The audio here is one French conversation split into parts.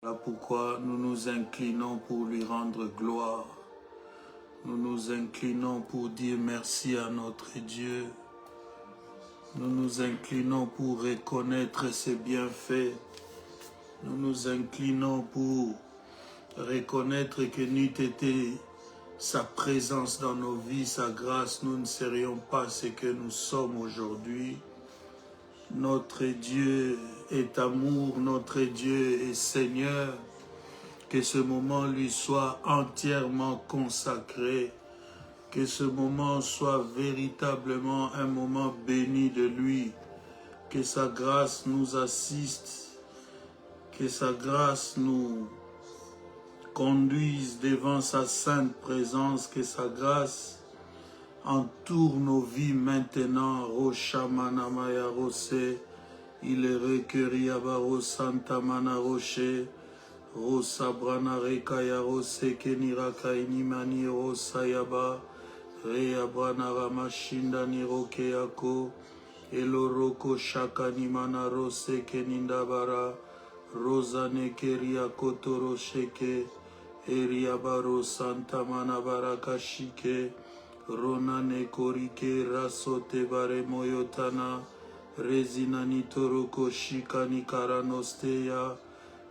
Voilà pourquoi nous nous inclinons pour lui rendre gloire. Nous nous inclinons pour dire merci à notre Dieu. Nous nous inclinons pour reconnaître ses bienfaits. Nous nous inclinons pour reconnaître que n'eût été sa présence dans nos vies, sa grâce, nous ne serions pas ce que nous sommes aujourd'hui. Notre Dieu est amour, notre Dieu est Seigneur. Que ce moment lui soit entièrement consacré. Que ce moment soit véritablement un moment béni de lui. Que sa grâce nous assiste. Que sa grâce nous conduise devant sa sainte présence. Que sa grâce entoure nos vies maintenant. Roshamana Maya Rose, il est recueilli à Baro Santa Mana Roche, Rosa Brana Rekaya Rose, Keniraka Inimani Rosa Yaba, Rea Brana Ramashinda Nirokeako, Eloroko Shaka Nimana Rose, Kenindabara, Rosa Nekeria Kotoro Sheke, Eriabaro Santa Mana Barakashike, Ronane Korike Rasote Bare Moyotana, Rezinani Toroko Shikani Karanosteya,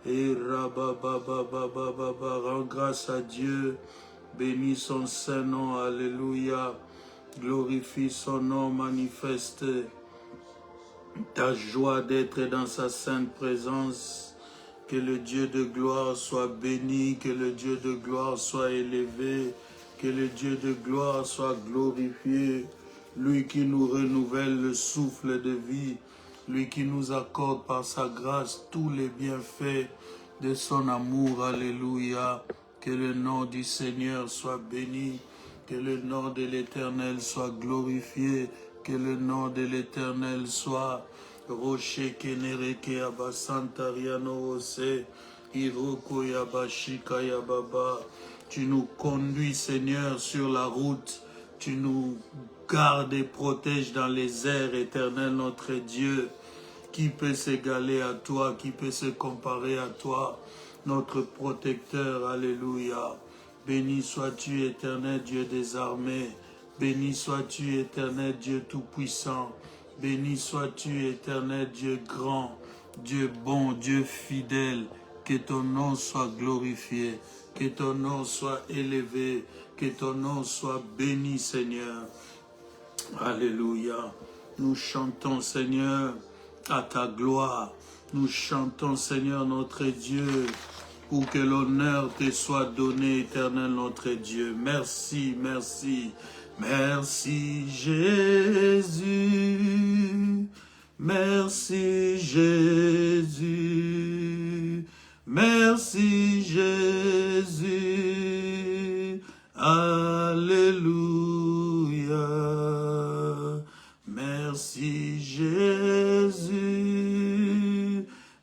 et Rababababababa, rends grâce à Dieu, bénis son saint nom, alléluia, glorifie son nom, manifeste ta joie d'être dans sa sainte présence. Que le Dieu de gloire soit béni, que le Dieu de gloire soit élevé, que le Dieu de gloire soit glorifié, lui qui nous renouvelle le souffle de vie, lui qui nous accorde par sa grâce tous les bienfaits de son amour, alléluia. Que le nom du Seigneur soit béni, que le nom de l'Éternel soit glorifié, que le nom de l'Éternel soit Rocher Kenereke Abasanta Riano Ose, Iroko Yabashika Yababa. Tu nous conduis, Seigneur, sur la route. Tu nous gardes et protèges dans les airs, éternel notre Dieu. Qui peut s'égaler à toi? Qui peut se comparer à toi? Notre protecteur, alléluia. Béni sois-tu, éternel Dieu des armées. Béni sois-tu, éternel Dieu tout-puissant. Béni sois-tu, éternel Dieu grand, Dieu bon, Dieu fidèle. Que ton nom soit glorifié, que ton nom soit élevé, que ton nom soit béni, Seigneur. Alléluia. Nous chantons, Seigneur, à ta gloire. Nous chantons, Seigneur, notre Dieu, pour que l'honneur te soit donné, éternel notre Dieu. Merci, merci. Merci Jésus, merci Jésus, merci Jésus, alléluia. Merci Jésus,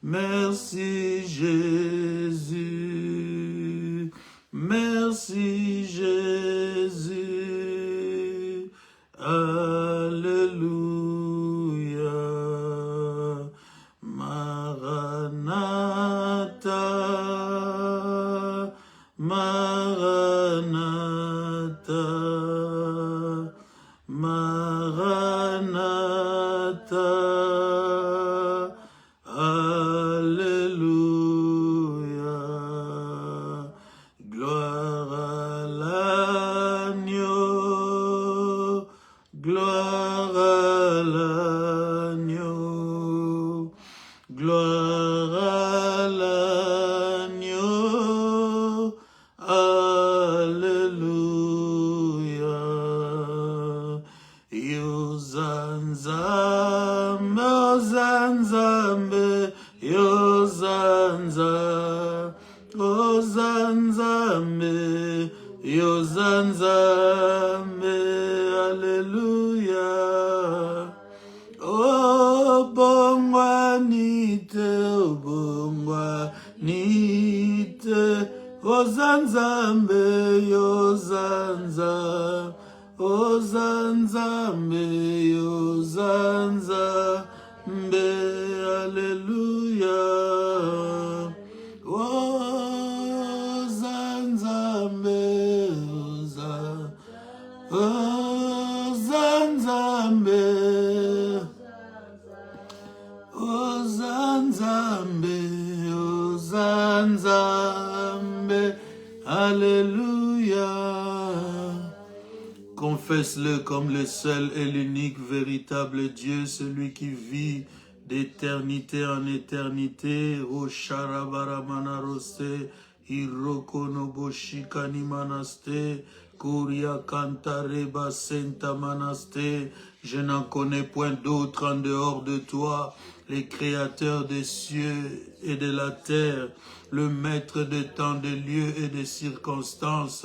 merci Jésus, merci Jésus. Alléluia, Maranatha, Maranatha, Maranatha, Alléluia, gloire à l'agneau, gloire à l'agneau, gloire à l'agneau, alléluia. Yozanzambe, Ozanzambe, Yozanza, Ozanzambe, Yozanzambe, alléluia. Oh, bongwanite, oh, bongwanite, Ozanzambe, Yozanza, Ozanzambe, Yozanzambe, alléluia. Oh, Nzambe. Alléluia. Confesse-le comme le seul et l'unique véritable Dieu, celui qui vit d'éternité en éternité. O Sharabaramana Rose, Hiroko Noboshikani Manaste, Kuria Kantareba Senta Manaste. Je n'en connais point d'autre en dehors de toi, le créateur des cieux et de la terre, le maître de temps, de lieux et de circonstances.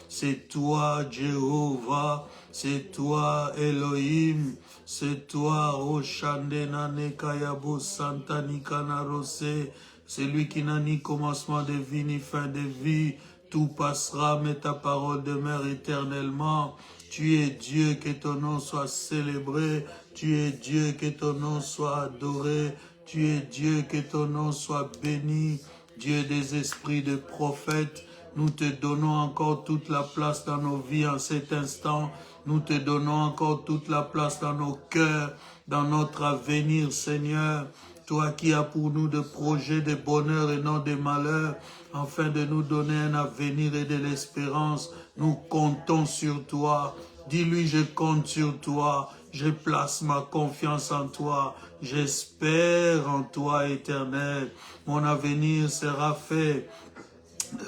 C'est toi, Jéhovah, c'est toi, Elohim, c'est toi, Roshandena Nekayabo Santa Nikanarose, celui qui n'a ni commencement de vie ni fin de vie. Tout passera, mais ta parole demeure éternellement. Tu es Dieu, que ton nom soit célébré. Tu es Dieu, que ton nom soit adoré. Tu es Dieu, que ton nom soit béni. Dieu des esprits de prophètes, nous te donnons encore toute la place dans nos vies en cet instant. Nous te donnons encore toute la place dans nos cœurs, dans notre avenir, Seigneur. Toi qui as pour nous des projets de bonheur et non de malheur, afin de nous donner un avenir et de l'espérance, nous comptons sur toi. Dis-lui, je compte sur toi, je place ma confiance en toi, j'espère en toi, Éternel. Mon avenir sera fait,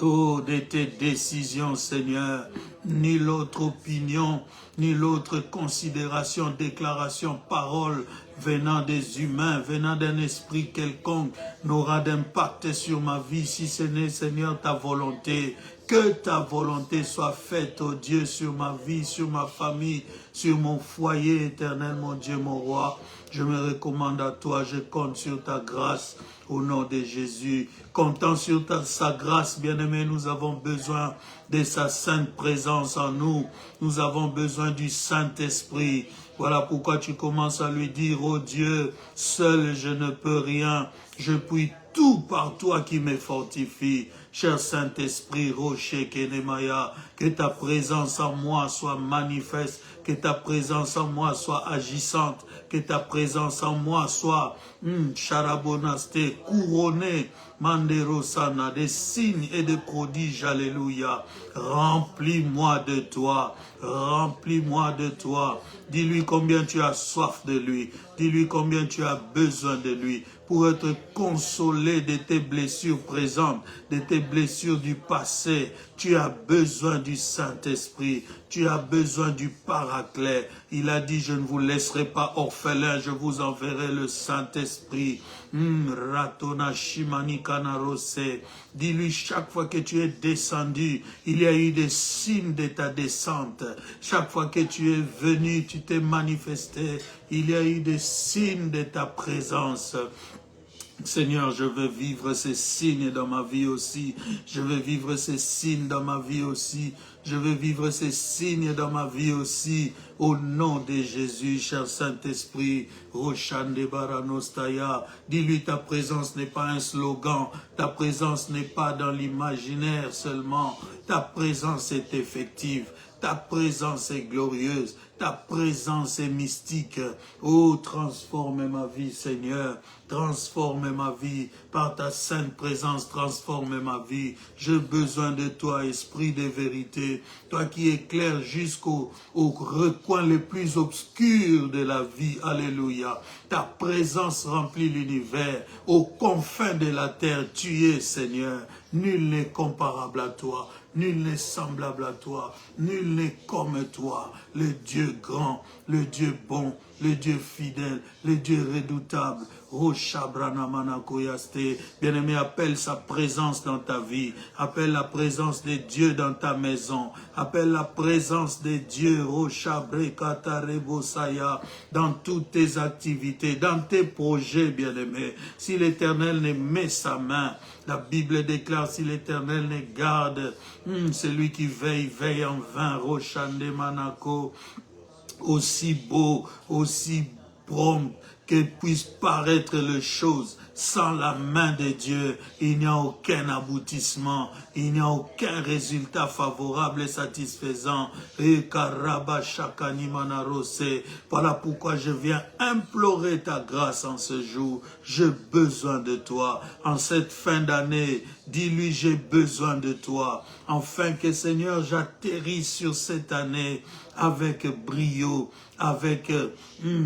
oh, de tes décisions, Seigneur. Ni l'autre opinion, ni l'autre considération, déclaration, parole venant des humains, venant d'un esprit quelconque, n'aura d'impact sur ma vie si ce n'est, Seigneur, ta volonté. Que ta volonté soit faite, oh Dieu, sur ma vie, sur ma famille, sur mon foyer, Éternel, mon Dieu, mon roi. Je me recommande à toi, je compte sur ta grâce, au nom de Jésus. Comptant sur sa grâce, bien-aimé, nous avons besoin de sa sainte présence en nous. Nous avons besoin du Saint-Esprit. Voilà pourquoi tu commences à lui dire, oh Dieu, seul je ne peux rien. Je puis tout par toi qui me fortifie. Cher Saint-Esprit, Rocher Kenemaya, que ta présence en moi soit manifeste, que ta présence en moi soit agissante, que ta présence en moi soit Charabonaste, couronnée, Manderosana, des signes et des prodiges, alléluia. Remplis-moi de toi, remplis-moi de toi. Dis-lui combien tu as soif de lui, dis-lui combien tu as besoin de lui, pour être consolé de tes blessures présentes, de tes blessures du passé. Tu as besoin du Saint-Esprit, tu as besoin du Paraclet. Il a dit, je ne vous laisserai pas orphelin, je vous enverrai le Saint-Esprit. Ratona Shimani Kanarose. Dis-lui, chaque fois que tu es descendu, il y a eu des signes de ta descente. Chaque fois que tu es venu, tu t'es manifesté, il y a eu des signes de ta présence. Seigneur, je veux vivre ces signes dans ma vie aussi. Je veux vivre ces signes dans ma vie aussi. Je veux vivre ces signes dans ma vie aussi. Au nom de Jésus, cher Saint-Esprit, Roshande Baranostaya, dis-lui ta présence n'est pas un slogan. Ta présence n'est pas dans l'imaginaire seulement. Ta présence est effective. Ta présence est glorieuse. Ta présence est mystique. Oh, transforme ma vie, Seigneur. Transforme ma vie. Par ta sainte présence, transforme ma vie. J'ai besoin de toi, Esprit de vérité. Toi qui éclaires jusqu'au recoin les plus obscurs de la vie. Alléluia. Ta présence remplit l'univers. Aux confins de la terre, tu es, Seigneur. Nul n'est comparable à toi. Nul n'est semblable à toi, nul n'est comme toi, le Dieu grand, le Dieu bon, le Dieu fidèle, le Dieu redoutable. Oh Shabrana Manakoyaste, bien-aimé, appelle sa présence dans ta vie, appelle la présence de Dieu dans ta maison, appelle la présence de Dieu, oh Shabrekatarebosaya, dans toutes tes activités, dans tes projets, bien-aimé. Si l'Éternel ne met sa main, la Bible déclare, si l'Éternel ne garde, celui qui veille, veille en vain. Roshande Manako, aussi beau, aussi prompt que puissent paraître les choses. Sans la main de Dieu, il n'y a aucun aboutissement, il n'y a aucun résultat favorable et satisfaisant. Et voilà pourquoi je viens implorer ta grâce en ce jour. J'ai besoin de toi. En cette fin d'année, dis-lui, j'ai besoin de toi. Afin que, Seigneur, j'atterrisse sur cette année avec brio, avec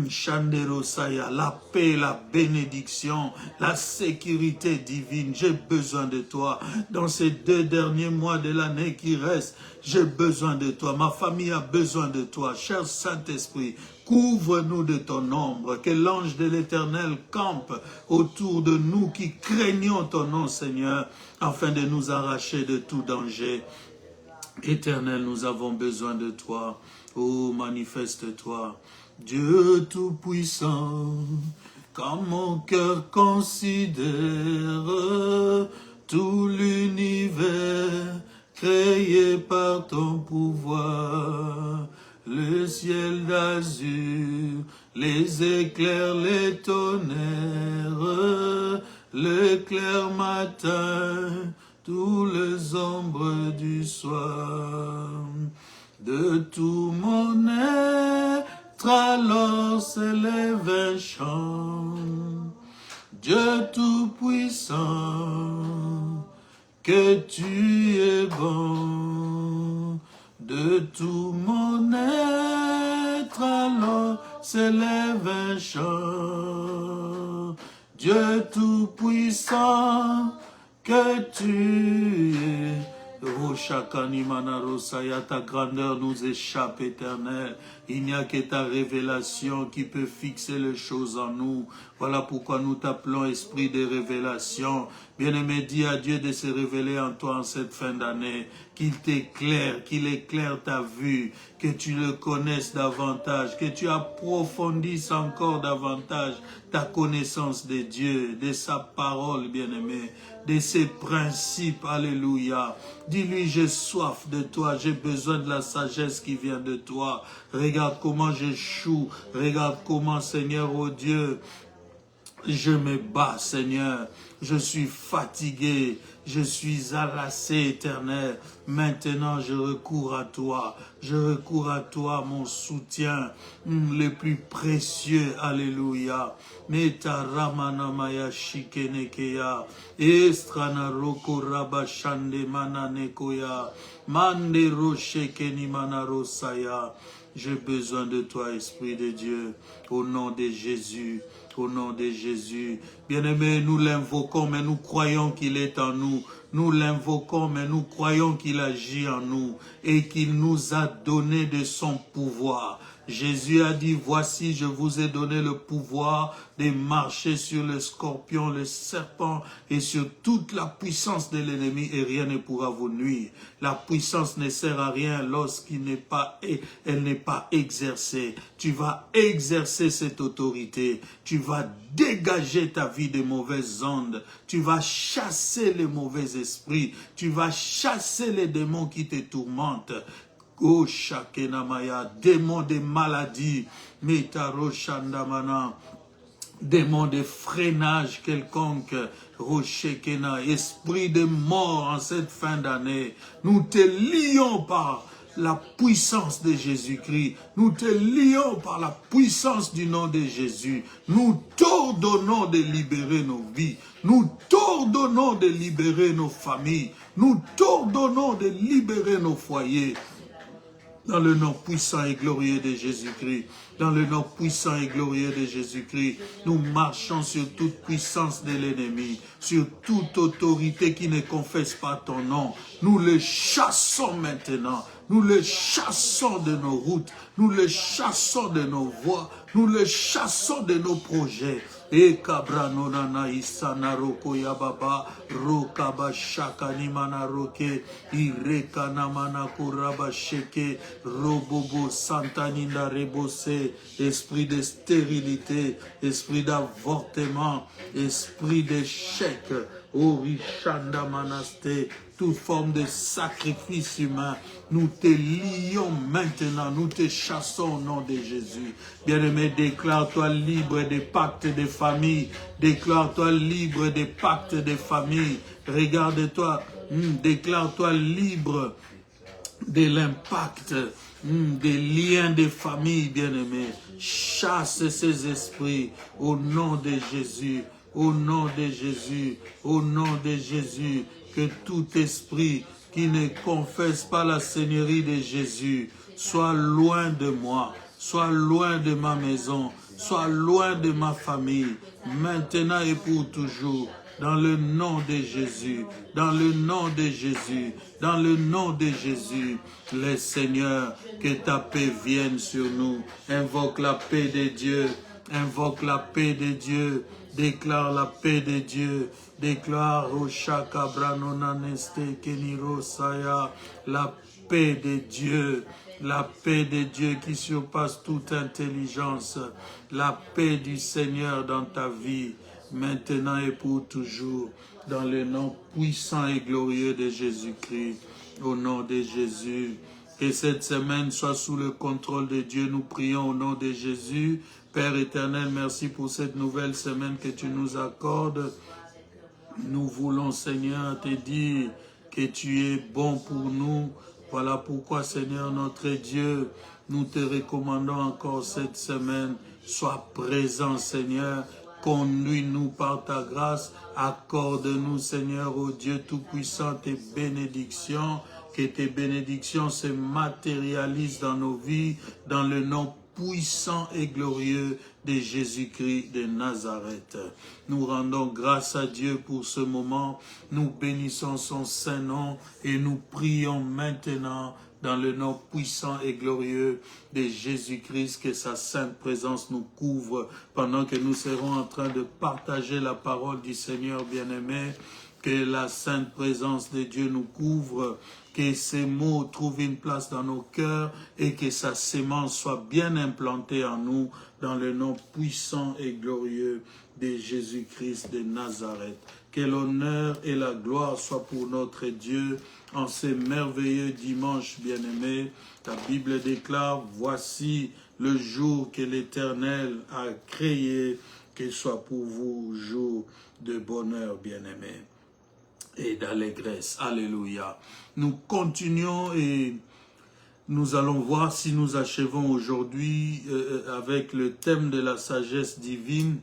Chanderosaya, la paix, la bénédiction, la sécurité divine. J'ai besoin de toi. Dans ces 2 derniers mois de l'année qui restent, j'ai besoin de toi. Ma famille a besoin de toi. Cher Saint-Esprit, couvre-nous de ton ombre, que l'ange de l'Éternel campe autour de nous qui craignons ton nom, Seigneur, afin de nous arracher de tout danger. Éternel, nous avons besoin de toi. Oh, manifeste-toi. Dieu Tout-Puissant, quand mon cœur considère tout l'univers créé par ton pouvoir, le ciel d'azur, les éclairs, les tonnerres, le clair matin, tous les ombres du soir. De tout mon être alors s'élève un chant. Dieu Tout-Puissant, que tu es bon. De tout mon être alors s'élève un chant. Dieu Tout-Puissant, que tu es. Ta grandeur nous échappe, Éternel. Il n'y a que ta révélation qui peut fixer les choses en nous. Voilà pourquoi nous t'appelons Esprit de révélation. Bien-aimé, dis à Dieu de se révéler en toi en cette fin d'année. Qu'il t'éclaire, qu'il éclaire ta vue, que tu le connaisses davantage, que tu approfondisses encore davantage ta connaissance de Dieu, de sa parole, bien-aimé, de ses principes. Alléluia. Dis-lui, j'ai soif de toi, j'ai besoin de la sagesse qui vient de toi. Regarde comment j'échoue, regarde comment, Seigneur, oh Dieu, je me bats, Seigneur. Je suis fatigué. Je suis harassé, Éternel. Maintenant, je recours à toi. Je recours à toi, mon soutien le plus précieux. Alléluia. Meta ramanamaya shikenekeya. Estrana roko rabashande mananekoya. Mande roshekeni manarosaya. J'ai besoin de toi, Esprit de Dieu, au nom de Jésus. Au nom de Jésus. Bien-aimés, nous l'invoquons, mais nous croyons qu'il est en nous. Nous l'invoquons, mais nous croyons qu'il agit en nous et qu'il nous a donné de son pouvoir. Jésus a dit, voici, je vous ai donné le pouvoir de marcher sur le scorpion, le serpent et sur toute la puissance de l'ennemi et rien ne pourra vous nuire. La puissance ne sert à rien lorsqu'elle n'est pas exercée. Tu vas exercer cette autorité. Tu vas dégager ta vie des mauvaises ondes. Tu vas chasser les mauvais esprits. Tu vas chasser les démons qui te tourmentent. Oh, Shakenamaya, démon de maladie, Metaro Shandamana, démon de freinage quelconque, Roshekena, esprit de mort en cette fin d'année. Nous te lions par la puissance de Jésus-Christ. Nous te lions par la puissance du nom de Jésus. Nous t'ordonnons de libérer nos vies. Nous t'ordonnons de libérer nos familles. Nous t'ordonnons de libérer nos foyers. Dans le nom puissant et glorieux de Jésus-Christ, dans le nom puissant et glorieux de Jésus-Christ, nous marchons sur toute puissance de l'ennemi, sur toute autorité qui ne confesse pas ton nom. Nous le chassons maintenant, nous le chassons de nos routes, nous le chassons de nos voies, nous le chassons de nos projets. E kabrano nana isana roko yababa rokaba shakani mana roke ireka namana kuraba sheke robobo santaninda rebose. Esprit de stérilité, esprit d'avortement, esprit d'échec. Orishanda Manaste, toute forme de sacrifice humain, nous te lions maintenant, nous te chassons au nom de Jésus. Bien-aimé, déclare-toi libre des pactes des familles, déclare-toi libre des pactes des familles, regarde-toi, déclare-toi libre de l'impact des liens des familles, bien-aimés. Chasse ces esprits au nom de Jésus, au nom de Jésus, au nom de Jésus. Que tout esprit qui ne confesse pas la Seigneurie de Jésus soit loin de moi, soit loin de ma maison, soit loin de ma famille, maintenant et pour toujours. Dans le nom de Jésus, dans le nom de Jésus, dans le nom de Jésus, le Seigneur, que ta paix vienne sur nous. Invoque la paix de Dieu, invoque la paix de Dieu, déclare la paix de Dieu, déclare Oshaka Branonaneste Keniro Saya, la paix de Dieu. La paix de Dieu qui surpasse toute intelligence, la paix du Seigneur dans ta vie, maintenant et pour toujours, dans le nom puissant et glorieux de Jésus-Christ, au nom de Jésus. Que cette semaine soit sous le contrôle de Dieu, nous prions au nom de Jésus. Père éternel, merci pour cette nouvelle semaine que tu nous accordes. Nous voulons, Seigneur, te dire que tu es bon pour nous. Voilà pourquoi, Seigneur, notre Dieu, nous te recommandons encore cette semaine. Sois présent, Seigneur. Conduis-nous par ta grâce. Accorde-nous, Seigneur, ô Dieu Tout-Puissant, tes bénédictions. Que tes bénédictions se matérialisent dans nos vies, dans le nom puissant et glorieux de Jésus-Christ de Nazareth. Nous rendons grâce à Dieu pour ce moment. Nous bénissons son saint nom et nous prions maintenant dans le nom puissant et glorieux de Jésus-Christ, que sa sainte présence nous couvre pendant que nous serons en train de partager la parole du Seigneur bien-aimé. Que la sainte présence de Dieu nous couvre, que ces mots trouvent une place dans nos cœurs et que sa sémence soit bien implantée en nous dans le nom puissant et glorieux de Jésus-Christ de Nazareth. Que l'honneur et la gloire soient pour notre Dieu en ce merveilleux dimanche bien-aimé. La Bible déclare, voici le jour que l'Éternel a créé, qu'il soit pour vous jour de bonheur bien-aimé et d'allégresse. Alléluia. Nous continuons et nous allons voir si nous achevons aujourd'hui avec le thème de la sagesse divine,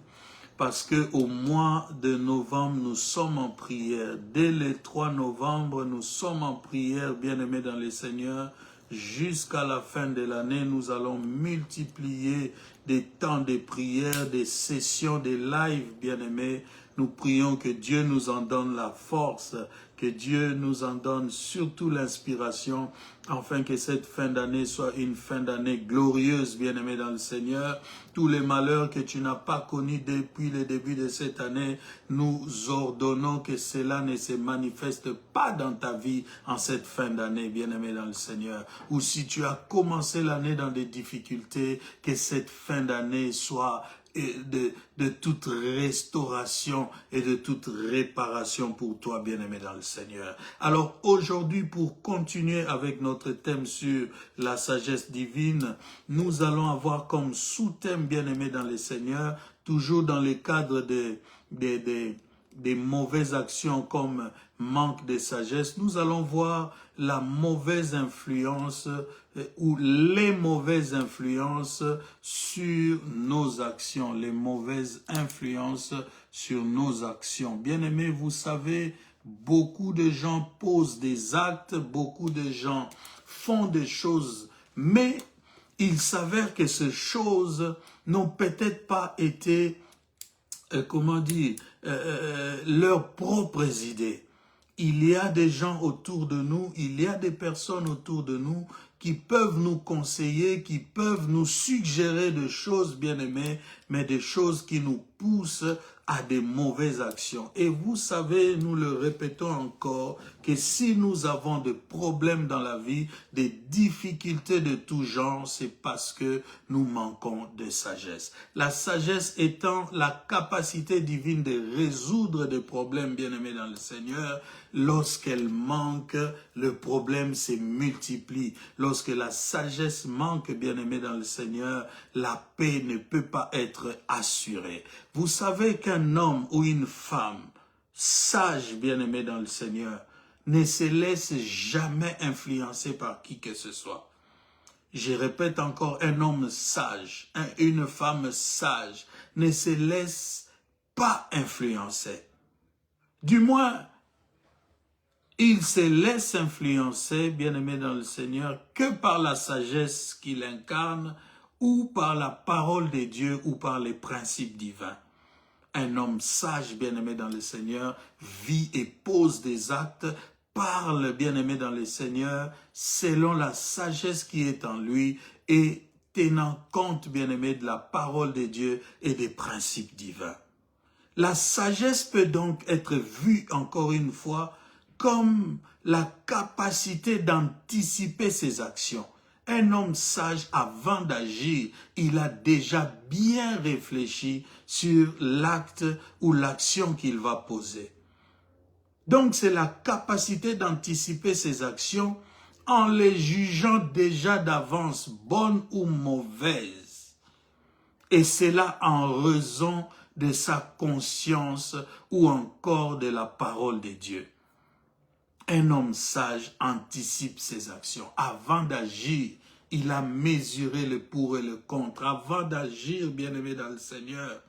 parce que au mois de novembre, nous sommes en prière. Dès le 3 novembre, nous sommes en prière, bien-aimés dans le Seigneur. Jusqu'à la fin de l'année, nous allons multiplier des temps de prière, des sessions, des lives, bien-aimés. Nous prions que Dieu nous en donne la force, que Dieu nous en donne surtout l'inspiration, afin que cette fin d'année soit une fin d'année glorieuse, bien-aimé dans le Seigneur. Tous les malheurs que tu n'as pas connus depuis le début de cette année, nous ordonnons que cela ne se manifeste pas dans ta vie en cette fin d'année, bien-aimé dans le Seigneur. Ou si tu as commencé l'année dans des difficultés, que cette fin d'année soit de toute restauration et de toute réparation pour toi, bien-aimé dans le Seigneur. Alors aujourd'hui, pour continuer avec notre thème sur la sagesse divine, nous allons avoir comme sous-thème, bien-aimé dans le Seigneur, toujours dans le cadre des mauvaises actions comme manque de sagesse, nous allons voir la mauvaise influence ou les mauvaises influences sur nos actions, les mauvaises influences sur nos actions. Bien-aimés, vous savez, beaucoup de gens posent des actes, beaucoup de gens font des choses, mais il s'avère que ces choses n'ont peut-être pas été comment dire, leurs propres idées. Il y a des gens autour de nous, il y a des personnes autour de nous qui peuvent nous conseiller, qui peuvent nous suggérer des choses bien-aimées, mais des choses qui nous poussent à des mauvaises actions. Et vous savez, nous le répétons encore, que si nous avons des problèmes dans la vie, des difficultés de tout genre, c'est parce que nous manquons de sagesse. La sagesse étant la capacité divine de résoudre des problèmes, bien-aimés dans le Seigneur. Lorsqu'elle manque, le problème se multiplie. Lorsque la sagesse manque, bien-aimés dans le Seigneur, la paix ne peut pas être assurée. Vous savez qu'un homme ou une femme sage, bien-aimé dans le Seigneur, ne se laisse jamais influencer par qui que ce soit. Je répète encore, un homme sage, une femme sage, ne se laisse pas influencer. Du moins, il se laisse influencer, bien-aimé dans le Seigneur, que par la sagesse qu'il incarne, ou par la parole de Dieu, ou par les principes divins. Un homme sage, bien-aimé dans le Seigneur, vit et pose des actes, parle, bien-aimé dans le Seigneur, selon la sagesse qui est en lui, et tenant compte, bien-aimé, de la parole de Dieu et des principes divins. La sagesse peut donc être vue, encore une fois, comme la capacité d'anticiper ses actions. Un homme sage, avant d'agir, il a déjà bien réfléchi sur l'acte ou l'action qu'il va poser. Donc, c'est la capacité d'anticiper ses actions en les jugeant déjà d'avance, bonnes ou mauvaises. Et c'est là en raison de sa conscience ou encore de la parole de Dieu. Un homme sage anticipe ses actions. Avant d'agir, il a mesuré le pour et le contre. Avant d'agir, bien-aimé dans le Seigneur,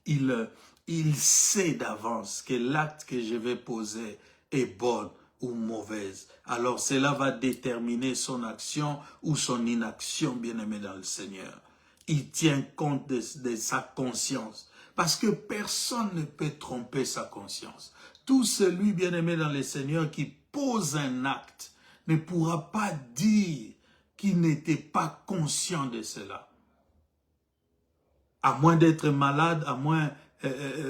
il sait d'avance que l'acte que je vais poser est bon ou mauvaise. Alors cela va déterminer son action ou son inaction, bien-aimé dans le Seigneur. Il tient compte de sa conscience. Parce que personne ne peut tromper sa conscience. Tout celui, bien-aimé dans le Seigneur, qui pose un acte, ne pourra pas dire qu'il n'était pas conscient de cela. À moins d'être malade, à moins,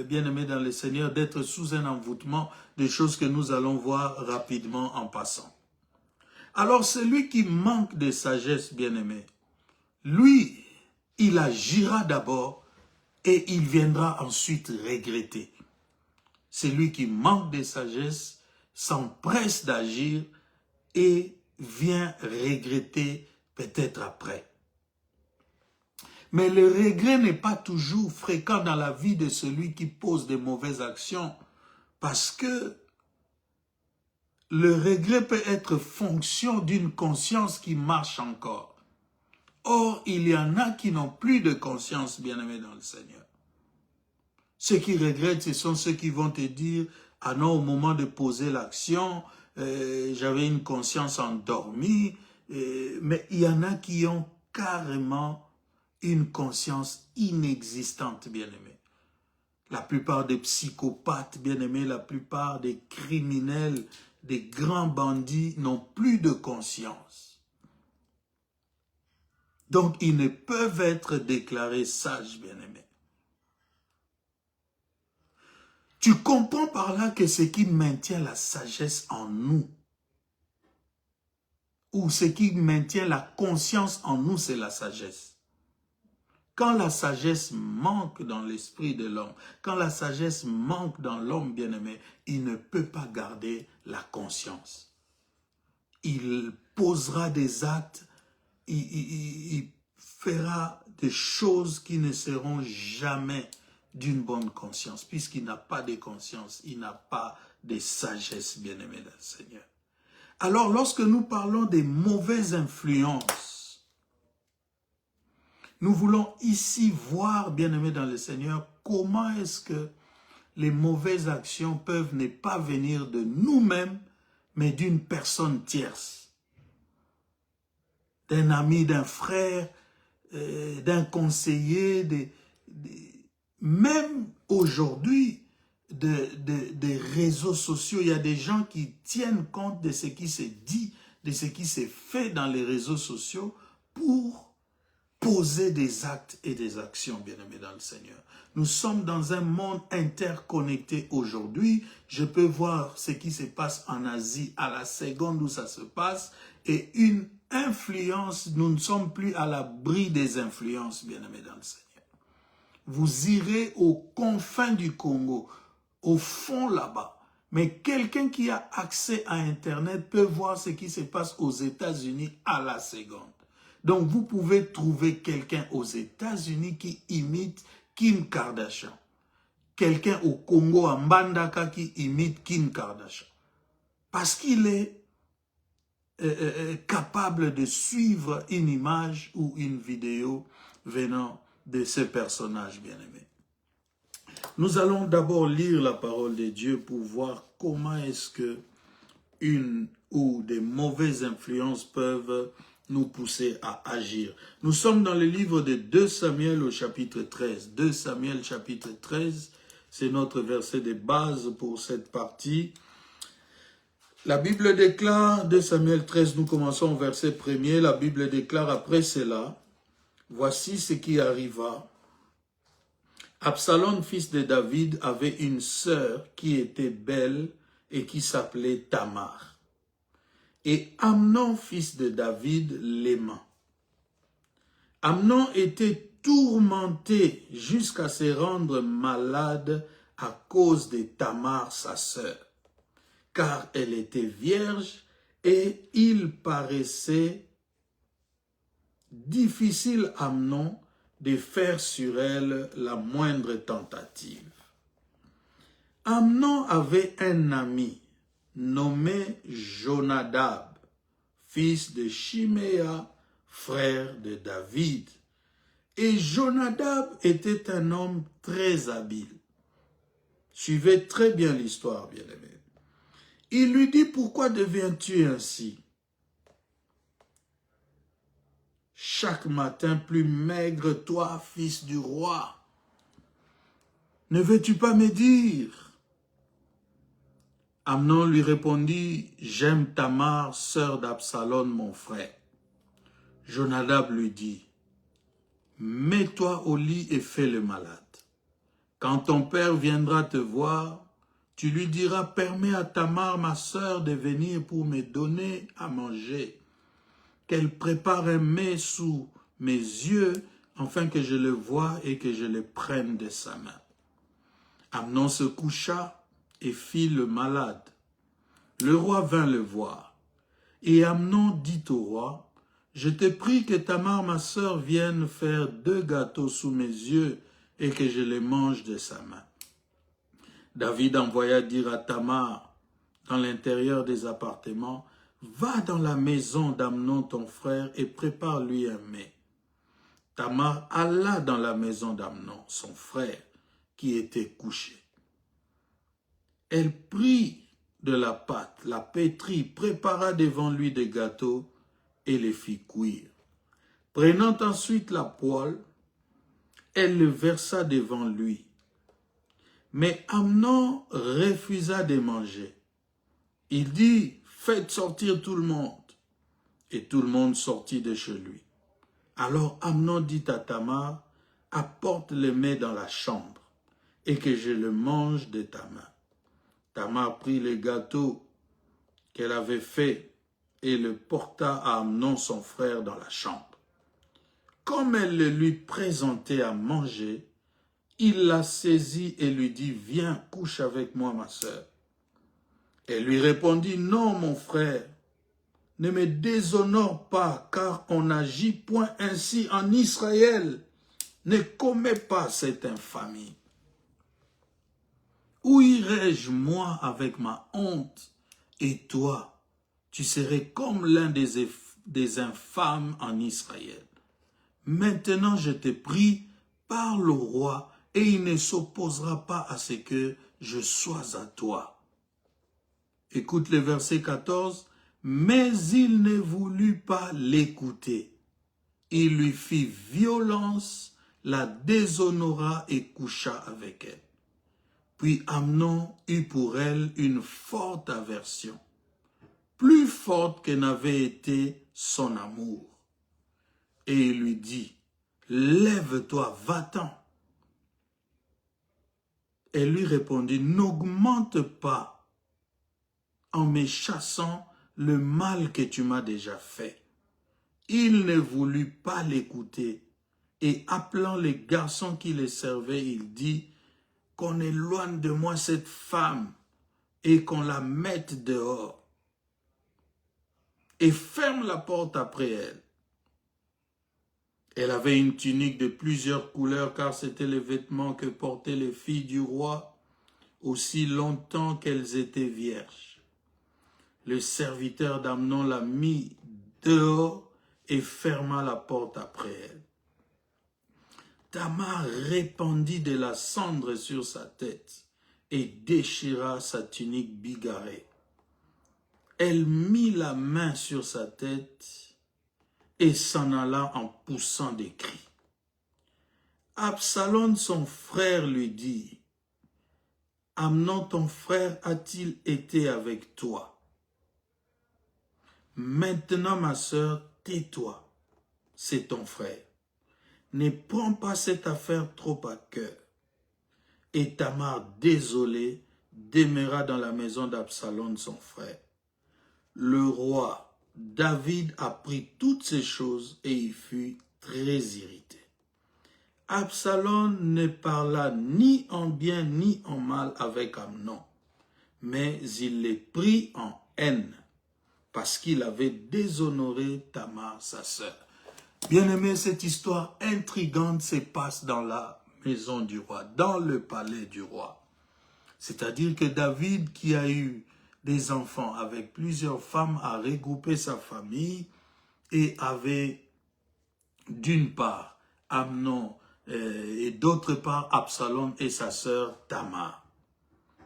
bien-aimé dans le Seigneur, d'être sous un envoûtement, des choses que nous allons voir rapidement en passant. Alors celui qui manque de sagesse, bien-aimé, lui, il agira d'abord et il viendra ensuite regretter. Celui qui manque de sagesse s'empresse d'agir et vient regretter peut-être après. Mais le regret n'est pas toujours fréquent dans la vie de celui qui pose de mauvaises actions, parce que le regret peut être fonction d'une conscience qui marche encore. Or, il y en a qui n'ont plus de conscience, bien-aimés dans le Seigneur. Ceux qui regrettent, ce sont ceux qui vont te dire, ah non, au moment de poser l'action, j'avais une conscience endormie, mais il y en a qui ont carrément une conscience inexistante, bien-aimés. La plupart des psychopathes, bien-aimés, la plupart des criminels, des grands bandits n'ont plus de conscience. Donc, ils ne peuvent être déclarés sages, bien-aimés. Tu comprends par là que ce qui maintient la sagesse en nous, ou ce qui maintient la conscience en nous, c'est la sagesse. Quand la sagesse manque dans l'esprit de l'homme, quand la sagesse manque dans l'homme bien-aimé, il ne peut pas garder la conscience. Il posera des actes, il fera des choses qui ne seront jamais d'une bonne conscience, puisqu'il n'a pas de conscience, il n'a pas de sagesse, bien-aimé dans le Seigneur. Alors, lorsque nous parlons des mauvaises influences, nous voulons ici voir, bien-aimé dans le Seigneur, comment est-ce que les mauvaises actions peuvent ne pas venir de nous-mêmes, mais d'une personne tierce, d'un ami, d'un frère, d'un conseiller, même aujourd'hui, des réseaux sociaux. Il y a des gens qui tiennent compte de ce qui se dit, de ce qui se fait dans les réseaux sociaux pour poser des actes et des actions, bien-aimés dans le Seigneur. Nous sommes dans un monde interconnecté aujourd'hui. Je peux voir ce qui se passe en Asie à la seconde où ça se passe et une influence, nous ne sommes plus à l'abri des influences, bien-aimés dans le Seigneur. Vous irez aux confins du Congo, au fond là-bas. Mais quelqu'un qui a accès à Internet peut voir ce qui se passe aux États-Unis à la seconde. Donc vous pouvez trouver quelqu'un aux États-Unis qui imite Kim Kardashian. Quelqu'un au Congo, à Mbandaka, qui imite Kim Kardashian. Parce qu'il est capable de suivre une image ou une vidéo venant de ce personnage bien-aimé. Nous allons d'abord lire la parole de Dieu pour voir comment est-ce que une ou des mauvaises influences peuvent nous pousser à agir. Nous sommes dans le livre de 2 Samuel au chapitre 13. 2 Samuel chapitre 13, c'est notre verset de base pour cette partie. La Bible déclare, 2 Samuel 13, nous commençons au verset 1er, la Bible déclare après cela, voici ce qui arriva. Absalom, fils de David, avait une sœur qui était belle et qui s'appelait Tamar. Et Amnon, fils de David, l'aima. Amnon était tourmenté jusqu'à se rendre malade à cause de Tamar, sa sœur, car elle était vierge et il paraissait difficile à Amnon de faire sur elle la moindre tentative. Amnon avait un ami nommé Jonadab, fils de Chiméa, frère de David. Et Jonadab était un homme très habile. Suivez très bien l'histoire, bien-aimé. Il lui dit, pourquoi deviens-tu ainsi? Chaque matin plus maigre, toi, fils du roi. Ne veux-tu pas me dire? Amnon lui répondit, j'aime Tamar, sœur d'Absalom, mon frère. Jonadab lui dit, mets-toi au lit et fais le malade. Quand ton père viendra te voir, tu lui diras, permets à Tamar, ma sœur, de venir pour me donner à manger. Qu'elle prépare un mets sous mes yeux, afin que je le voie et que je le prenne de sa main. Amnon se coucha et fit le malade. Le roi vint le voir. Et Amnon dit au roi, je te prie que Tamar, ma sœur, vienne faire 2 gâteaux sous mes yeux et que je les mange de sa main. David envoya dire à Tamar, dans l'intérieur des appartements, va dans la maison d'Amnon ton frère et prépare-lui un mets. Tamar alla dans la maison d'Amnon, son frère, qui était couché. Elle prit de la pâte, la pétrit, prépara devant lui des gâteaux et les fit cuire. Prenant ensuite la poêle, elle le versa devant lui. Mais Amnon refusa de manger. Il dit, faites sortir tout le monde. Et tout le monde sortit de chez lui. Alors Amnon dit à Tamar, apporte le mets dans la chambre et que je le mange de ta main. Tamar prit le gâteau qu'elle avait fait et le porta à Amnon son frère dans la chambre. Comme elle le lui présentait à manger, il la saisit et lui dit, viens, couche avec moi ma sœur. Elle lui répondit, non mon frère, ne me déshonore pas, car on n'agit point ainsi en Israël. Ne commets pas cette infamie. Où irai-je, moi, avec ma honte? Et toi, tu serais comme l'un des infâmes en Israël. Maintenant, je te prie, parle au roi, et il ne s'opposera pas à ce que je sois à toi. Écoute le verset 14. Mais il ne voulut pas l'écouter. Il lui fit violence, la déshonora et coucha avec elle. Puis Amnon eut pour elle une forte aversion, plus forte que n'avait été son amour. Et il lui dit, lève-toi, va-t'en. Elle lui répondit, n'augmente pas en me chassant le mal que tu m'as déjà fait. Il ne voulut pas l'écouter et appelant les garçons qui les servaient, il dit, qu'on éloigne de moi cette femme et qu'on la mette dehors et ferme la porte après elle. Elle avait une tunique de plusieurs couleurs car c'était les vêtements que portaient les filles du roi aussi longtemps qu'elles étaient vierges. Le serviteur d'Amnon la mit dehors et ferma la porte après elle. Tamar répandit de la cendre sur sa tête et déchira sa tunique bigarrée. Elle mit la main sur sa tête et s'en alla en poussant des cris. Absalom, son frère, lui dit, « Amnon, ton frère, a-t-il été avec toi? Maintenant, ma sœur, tais-toi, c'est ton frère. Ne prends pas cette affaire trop à cœur. » Et Tamar, désolée, demeura dans la maison d'Absalom, son frère. Le roi David apprit toutes ces choses et il fut très irrité. Absalom ne parla ni en bien ni en mal avec Amnon, mais il les prit en haine parce qu'il avait déshonoré Tamar, sa sœur. Bien-aimé, cette histoire intrigante se passe dans la maison du roi, dans le palais du roi. C'est-à-dire que David, qui a eu des enfants avec plusieurs femmes, a regroupé sa famille et avait d'une part Amnon et d'autre part Absalom et sa sœur Tamar.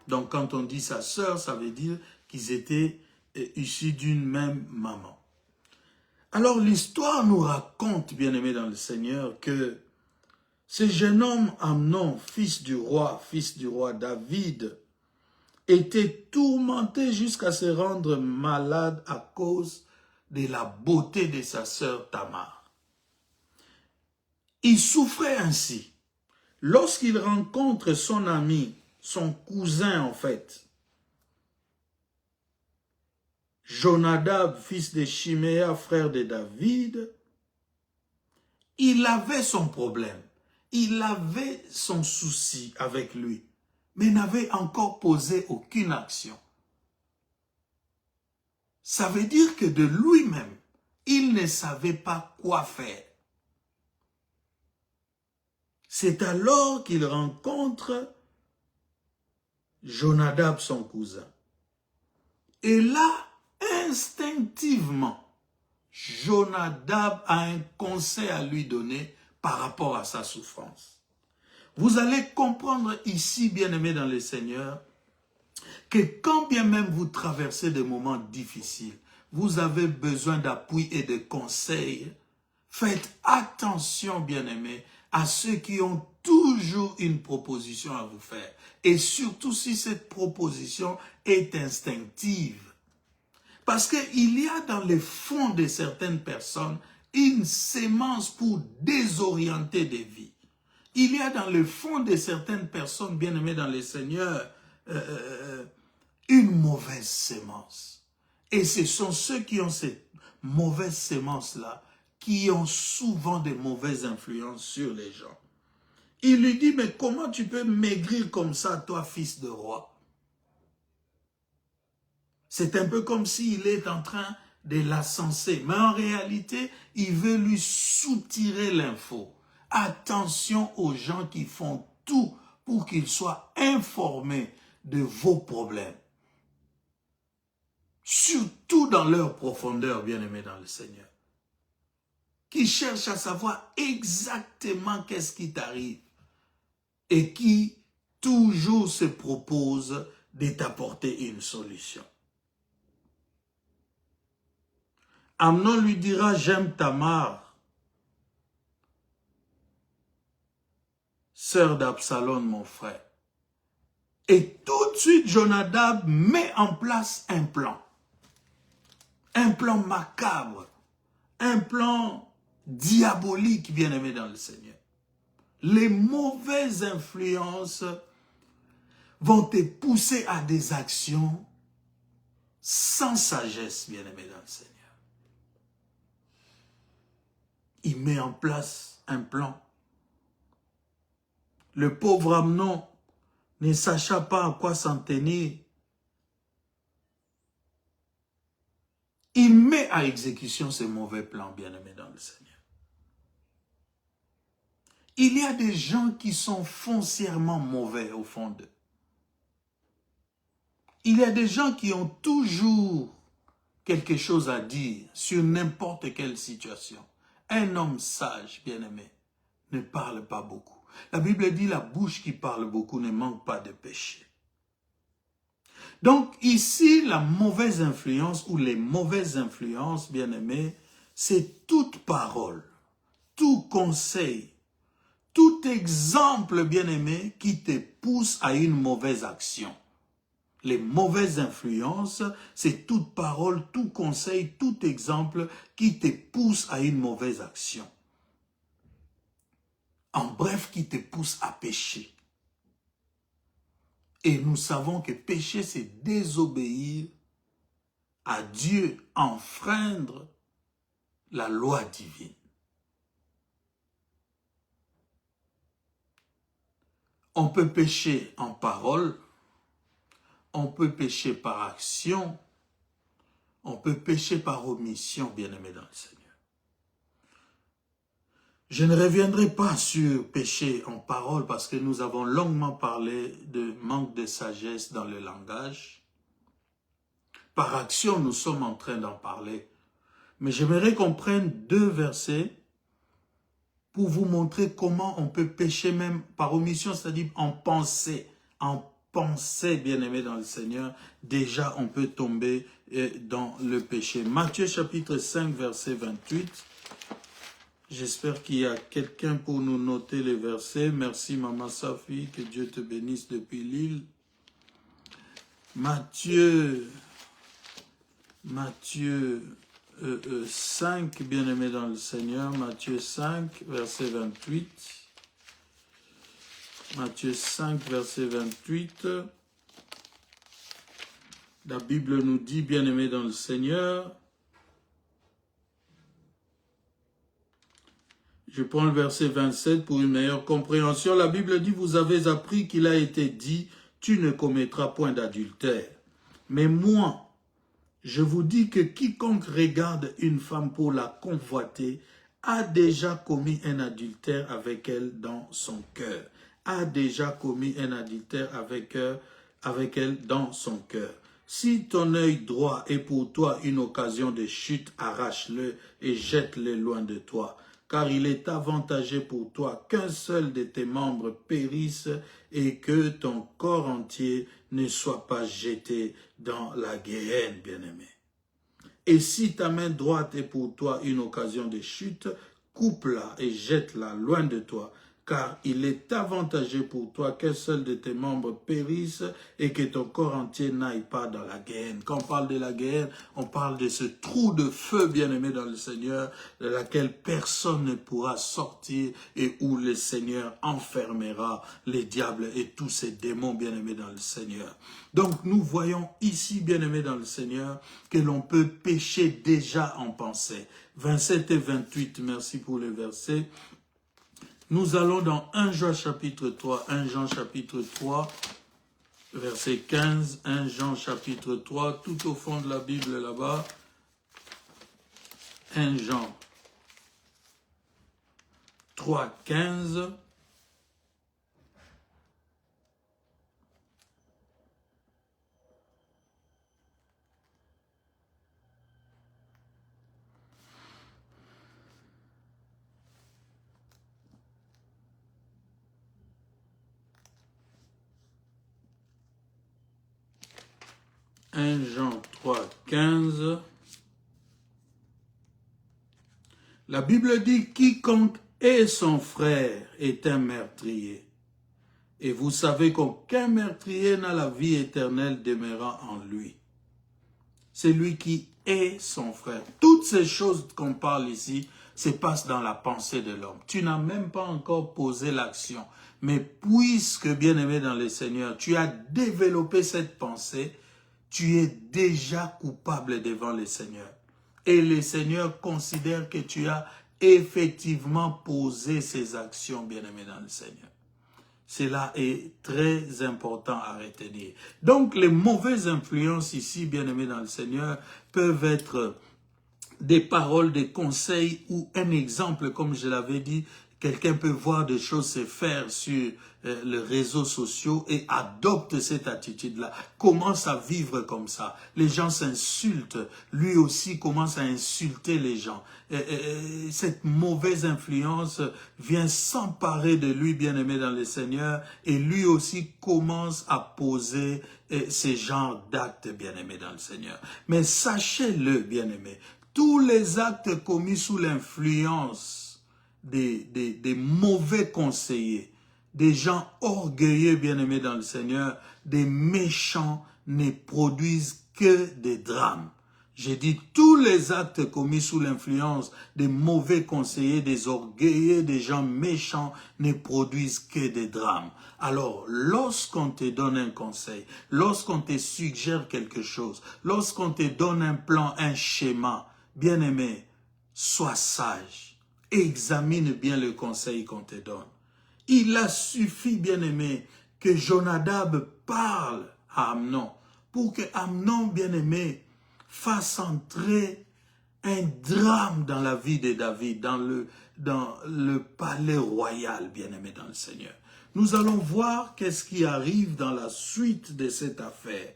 Donc quand on dit sa sœur, ça veut dire qu'ils étaient issus d'une même maman. Alors l'histoire nous raconte, bien-aimés dans le Seigneur, que ce jeune homme Amnon, fils du roi David, était tourmenté jusqu'à se rendre malade à cause de la beauté de sa sœur Tamar. Il souffrait ainsi. Lorsqu'il rencontre son ami, son cousin en fait, Jonadab, fils de Chiméa, frère de David, il avait son problème, il avait son souci avec lui, mais n'avait encore posé aucune action. Ça veut dire que de lui-même, il ne savait pas quoi faire. C'est alors qu'il rencontre Jonadab, son cousin. Et là, instinctivement, Jonadab a un conseil à lui donner par rapport à sa souffrance. Vous allez comprendre ici, bien-aimés dans le Seigneur, que quand bien même vous traversez des moments difficiles, vous avez besoin d'appui et de conseils. Faites attention, bien-aimés, à ceux qui ont toujours une proposition à vous faire. Et surtout si cette proposition est instinctive. Parce qu'il y a dans le fond de certaines personnes une sémence pour désorienter des vies. Il y a dans le fond de certaines personnes, bien-aimées dans le Seigneur, une mauvaise sémence. Et ce sont ceux qui ont cette mauvaise sémence-là qui ont souvent des mauvaises influences sur les gens. Il lui dit, mais comment tu peux maigrir comme ça, toi, fils de roi? C'est un peu comme s'il est en train de l'ascenser. Mais en réalité, il veut lui soutirer l'info. Attention aux gens qui font tout pour qu'ils soient informés de vos problèmes. Surtout dans leur profondeur, bien-aimés dans le Seigneur. Qui cherchent à savoir exactement qu'est-ce qui t'arrive. Et qui toujours se propose de t'apporter une solution. Amnon lui dira, j'aime Tamar, sœur d'Absalom, mon frère. Et tout de suite, Jonadab met en place un plan. Un plan macabre. Un plan diaboliques, bien-aimés dans le Seigneur. Les mauvaises influences vont te pousser à des actions sans sagesse, bien-aimés dans le Seigneur. Il met en place un plan. Le pauvre Amnon, ne sachant pas à quoi s'en tenir, il met à exécution ce mauvais plan, bien-aimés dans le Seigneur. Il y a des gens qui sont foncièrement mauvais au fond d'eux. Il y a des gens qui ont toujours quelque chose à dire sur n'importe quelle situation. Un homme sage, bien-aimé, ne parle pas beaucoup. La Bible dit la bouche qui parle beaucoup ne manque pas de péché. Donc ici, la mauvaise influence ou les mauvaises influences, bien-aimés, c'est toute parole, tout conseil, tout exemple, bien-aimé, qui te pousse à une mauvaise action. Les mauvaises influences, c'est toute parole, tout conseil, tout exemple qui te pousse à une mauvaise action. En bref, qui te pousse à pécher. Et nous savons que pécher, c'est désobéir à Dieu, enfreindre la loi divine. On peut pécher en parole, on peut pécher par action, on peut pécher par omission, bien-aimé dans le Seigneur. Je ne reviendrai pas sur péché en parole parce que nous avons longuement parlé de manque de sagesse dans le langage. Par action, nous sommes en train d'en parler. Mais j'aimerais qu'on prenne 2 versets pour vous montrer comment on peut pécher même par omission, c'est-à-dire en pensée, bien-aimé dans le Seigneur, déjà on peut tomber dans le péché. Matthieu chapitre 5, verset 28. J'espère qu'il y a quelqu'un pour nous noter les versets. Merci Maman Safi, que Dieu te bénisse depuis Lille. Matthieu 5, bien-aimé dans le Seigneur, Matthieu 5, verset 28. Matthieu 5, verset 28. La Bible nous dit, bien-aimé dans le Seigneur, je prends le verset 27 pour une meilleure compréhension. La Bible dit, vous avez appris qu'il a été dit, tu ne commettras point d'adultère. Mais moi, je vous dis que quiconque regarde une femme pour la convoiter a déjà commis un adultère avec elle dans son cœur. A déjà commis un adultère avec elle dans son cœur. Si ton œil droit est pour toi une occasion de chute, arrache-le et jette-le loin de toi. Car il est avantageux pour toi qu'un seul de tes membres périsse et que ton corps entier ne soit pas jeté dans la guéhenne, bien-aimé. Et si ta main droite est pour toi une occasion de chute, coupe-la et jette-la loin de toi, car il est avantageux pour toi qu'un seul de tes membres périsse et que ton corps entier n'aille pas dans la guéhenne. Quand on parle de la guéhenne, on parle de ce trou de feu, bien-aimé dans le Seigneur, de laquelle personne ne pourra sortir et où le Seigneur enfermera les diables et tous ces démons, bien-aimés dans le Seigneur. Donc nous voyons ici, bien-aimés dans le Seigneur, que l'on peut pécher déjà en pensée. 27 et 28, merci pour les versets. Nous allons dans 1 Jean chapitre 3, 1 Jean chapitre 3, verset 15, 1 Jean chapitre 3, tout au fond de la Bible là-bas, 1 Jean 3, 15. « 1 Jean 3, 15 » La Bible dit « Quiconque est son frère est un meurtrier. Et vous savez qu'aucun meurtrier n'a la vie éternelle demeurant en lui. » C'est lui qui est son frère. Toutes ces choses qu'on parle ici se passe dans la pensée de l'homme. Tu n'as même pas encore posé l'action. Mais puisque, bien-aimé dans le Seigneur, tu as développé cette pensée, tu es déjà coupable devant le Seigneur. Et le Seigneur considère que tu as effectivement posé ces actions, bien-aimé dans le Seigneur. Cela est très important à retenir. Donc, les mauvaises influences ici, bien-aimés dans le Seigneur, peuvent être des paroles, des conseils ou un exemple, comme je l'avais dit. Quelqu'un peut voir des choses se faire sur les réseaux sociaux et adopte cette attitude-là, commence à vivre comme ça. Les gens s'insultent, lui aussi commence à insulter les gens. Cette mauvaise influence vient s'emparer de lui, bien-aimé dans le Seigneur, et lui aussi commence à poser ces genres d'actes, bien-aimé dans le Seigneur. Mais sachez-le, bien-aimé, tous les actes commis sous l'influence des mauvais conseillers, des gens orgueilleux, bien-aimés dans le Seigneur, des méchants ne produisent que des drames. J'ai dit tous les actes commis sous l'influence des mauvais conseillers, des orgueilleux, des gens méchants ne produisent que des drames. Alors, lorsqu'on te donne un conseil, lorsqu'on te suggère quelque chose, lorsqu'on te donne un plan, un schéma, bien-aimé, sois sage. Examine bien le conseil qu'on te donne. Il a suffi, bien-aimé, que Jonadab parle à Amnon pour que Amnon, bien-aimé, fasse entrer un drame dans la vie de David, dans le palais royal, bien-aimé dans le Seigneur. Nous allons voir qu'est-ce qui arrive dans la suite de cette affaire.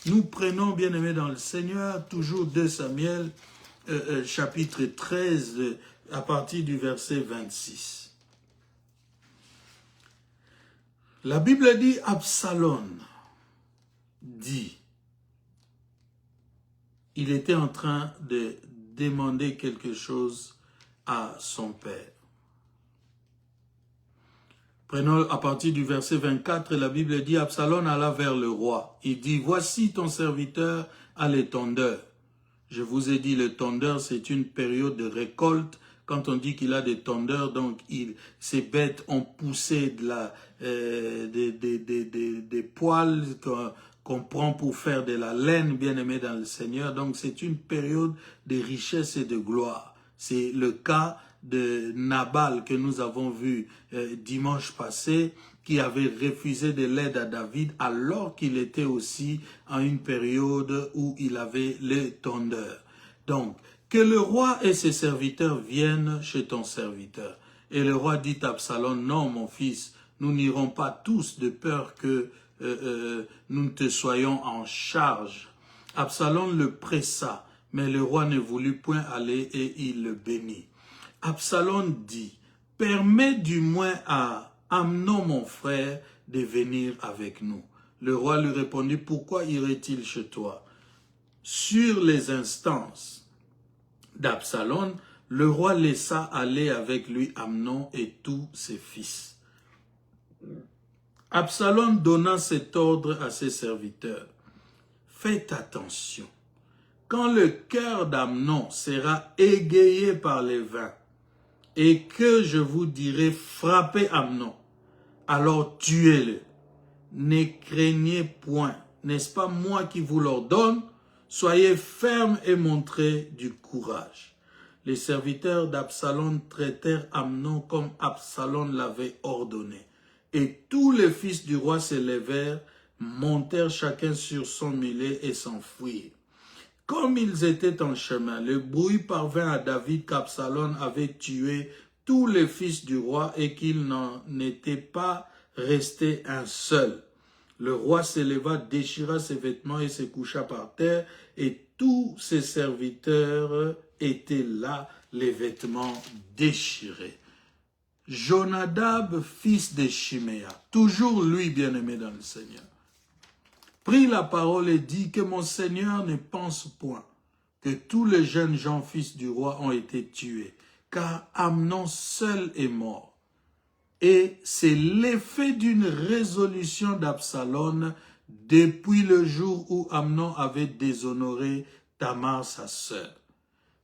Nous prenons, bien-aimé dans le Seigneur, toujours 2 Samuel, chapitre 13, à partir du verset 26. La Bible dit, Absalom dit, il était en train de demander quelque chose à son père. Prenons à partir du verset 24, la Bible dit, Absalom alla vers le roi. Il dit, voici ton serviteur a les tondeurs. Je vous ai dit, le tondeur, c'est une période de récolte. Quand on dit qu'il a des tondeurs, donc ces bêtes ont poussé des poils qu'on prend pour faire de la laine, bien-aimé dans le Seigneur. Donc c'est une période de richesse et de gloire. C'est le cas de Nabal que nous avons vu dimanche passé, qui avait refusé de l'aide à David alors qu'il était aussi en une période où il avait les tondeurs. Donc, que le roi et ses serviteurs viennent chez ton serviteur. Et le roi dit à Absalom, non mon fils, nous n'irons pas tous de peur que nous te soyons en charge. Absalom le pressa, mais le roi ne voulut point aller et il le bénit. Absalom dit, permets du moins à Amnon mon frère de venir avec nous. Le roi lui répondit, pourquoi irait-il chez toi? Sur les instances d'Absalom, le roi laissa aller avec lui Amnon et tous ses fils. Absalom donna cet ordre à ses serviteurs. Faites attention. Quand le cœur d'Amnon sera égayé par les vins, et que je vous dirai frappez Amnon, alors tuez-le. Ne craignez point, n'est-ce pas moi qui vous l'ordonne? Soyez fermes et montrez du courage. Les serviteurs d'Absalom traitèrent Amnon comme Absalom l'avait ordonné. Et tous les fils du roi se levèrent, montèrent chacun sur son mulet et s'enfuirent. Comme ils étaient en chemin, le bruit parvint à David qu'Absalom avait tué tous les fils du roi et qu'il n'en était pas resté un seul. Le roi se leva, déchira ses vêtements et se coucha par terre, et tous ses serviteurs étaient là, les vêtements déchirés. Jonadab, fils de Chiméa, toujours lui bien-aimé dans le Seigneur, prit la parole et dit que mon Seigneur ne pense point que tous les jeunes gens fils du roi ont été tués, car Amnon seul est mort. Et c'est l'effet d'une résolution d'Absalom depuis le jour où Amnon avait déshonoré Tamar, sa sœur.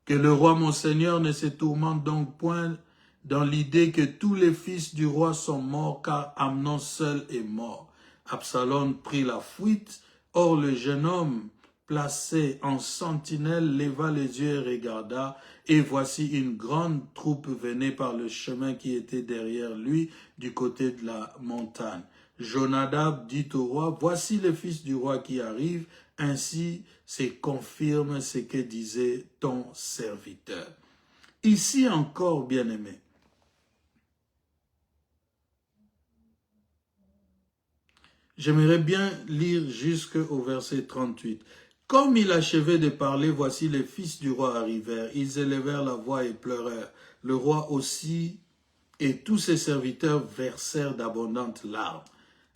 Que le roi mon Seigneur ne se tourmente donc point dans l'idée que tous les fils du roi sont morts, car Amnon seul est mort. Absalom prit la fuite. Or le jeune homme, placé en sentinelle, leva les yeux et regarda, et voici une grande troupe venait par le chemin qui était derrière lui, du côté de la montagne. Jonadab dit au roi, voici les fils du roi qui arrivent, ainsi c'est confirme ce que disait ton serviteur. Ici encore, bien-aimé, j'aimerais bien lire jusqu'au verset 38. Comme il achevait de parler, voici les fils du roi arrivèrent. Ils élevèrent la voix et pleurèrent. Le roi aussi et tous ses serviteurs versèrent d'abondantes larmes.